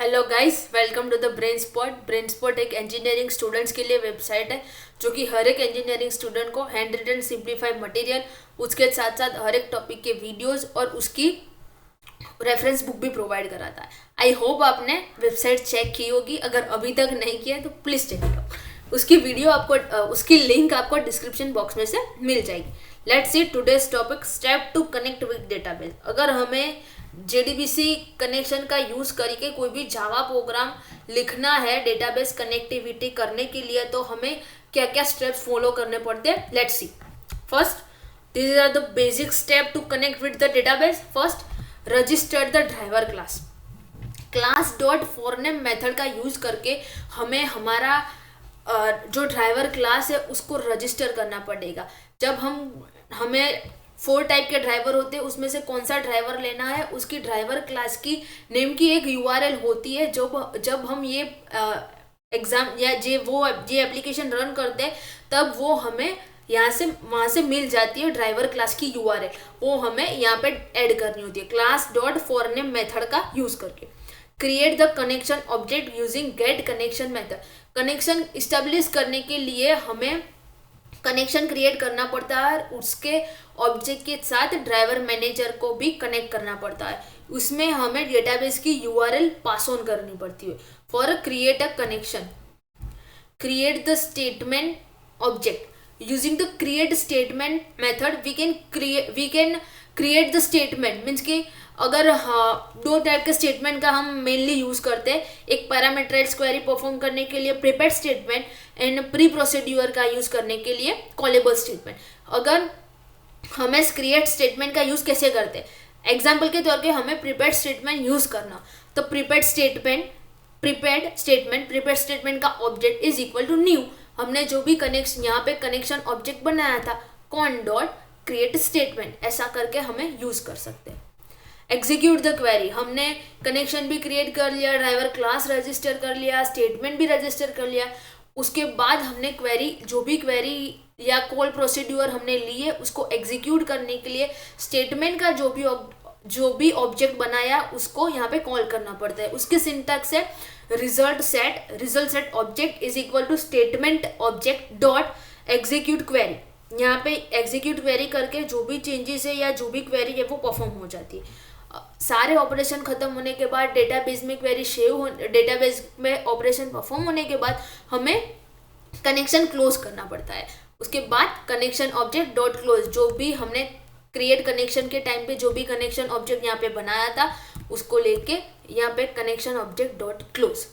Hello guys, welcome to the brain spot. Brain spot एक engineering students के लिए website है जो कि हर एक इंजीनियरिंग स्टूडेंट को हैंड रिटन सिंप्लीफाइड मटेरियल, उसके साथ साथ हर एक टॉपिक के वीडियोस और उसकी रेफरेंस बुक भी प्रोवाइड कराता है। आई होप आपने वेबसाइट चेक की होगी। अगर अभी तक नहीं किया है तो प्लीज़ चेक इट आउट। उसकी वीडियो आपको उसकी लिंक आपको डिस्क्रिप्शन बॉक्स में से मिल जाएगी। Let's see today's topic, step two connect with database. अगर हमें JDBC कनेक्शन का यूज़ करके कोई भी जावा प्रोग्राम लिखना है डेटाबेस कनेक्टिविटी करने के लिए, तो हमें क्या क्या स्टेप्स फॉलो करने पड़ते हैं। Let's see. First, these are the basic step to connect with the database. First, register the driver class. Class dot for name method का यूज करके हमें हमारा जो ड्राइवर क्लास है उसको रजिस्टर करना पड़ेगा। जब हमें 4 टाइप के ड्राइवर होते हैं, उसमें से कौन सा ड्राइवर लेना है, उसकी ड्राइवर क्लास की नेम की एक URL होती है। जब हम ये एग्जाम या ये एप्लीकेशन रन करते हैं, तब वो हमें वहाँ से मिल जाती है ड्राइवर क्लास की URL। वो हमें यहाँ पे ऐड करनी होती है क्लास डॉट फॉरनेम मेथड का यूज करके। Create the connection object using get connection method. Connection establish करने के लिए हमें कनेक्शन क्रिएट करना पड़ता है, उसके ऑब्जेक्ट के साथ ड्राइवर मैनेजर को भी कनेक्ट करना पड़ता है। उसमें हमें डेटाबेस की URL पास ऑन करनी पड़ती है। For create a connection, create the statement object. Using the create statement method we can create the statement, means कि अगर दो टाइप के स्टेटमेंट का हम मेनली यूज करते हैं, एक पैरामीटराइज्ड क्वेरी परफॉर्म करने के लिए prepared statement and pre procedure का यूज करने के लिए कॉलेबल स्टेटमेंट। अगर हमें क्रिएट स्टेटमेंट का यूज कैसे करते हैं, एग्जाम्पल के तौर पे हमें प्रिपेयर्ड स्टेटमेंट यूज करना, तो प्रिपेयर्ड स्टेटमेंट का object is equal to new. हमने जो भी कनेक्शन यहाँ पे कनेक्शन ऑब्जेक्ट बनाया था, कॉन डॉट क्रिएट स्टेटमेंट, ऐसा करके हमें यूज कर सकते हैं। एग्जीक्यूट द क्वेरी, हमने कनेक्शन भी क्रिएट कर लिया, ड्राइवर क्लास रजिस्टर कर लिया, स्टेटमेंट भी रजिस्टर कर लिया। उसके बाद हमने जो भी क्वेरी या कॉल प्रोसीड्यूर हमने लिए उसको एग्जीक्यूट करने के लिए स्टेटमेंट का जो भी ऑब्जेक्ट बनाया उसको यहाँ पे कॉल करना पड़ता है। उसके सिंटैक्स है result set object is equal to statement object dot execute query. यहाँ पे एग्जीक्यूट क्वेरी करके जो भी चेंजेस है या जो भी क्वेरी है वो परफॉर्म हो जाती है। सारे ऑपरेशन खत्म होने के बाद डेटाबेस में डेटाबेस में ऑपरेशन परफॉर्म होने के बाद हमें कनेक्शन क्लोज करना पड़ता है। उसके बाद कनेक्शन ऑब्जेक्ट डॉट क्लोज, जो भी हमने क्रिएट कनेक्शन के टाइम पे जो भी कनेक्शन ऑब्जेक्ट यहाँ पे बनाया था उसको लेके यहाँ पे कनेक्शन ऑब्जेक्ट डॉट क्लोज।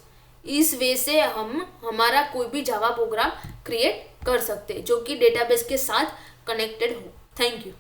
इस वे से हम हमारा कोई भी जावा प्रोग्राम क्रिएट कर सकते हैं जो कि डेटाबेस के साथ कनेक्टेड हो। Thank you.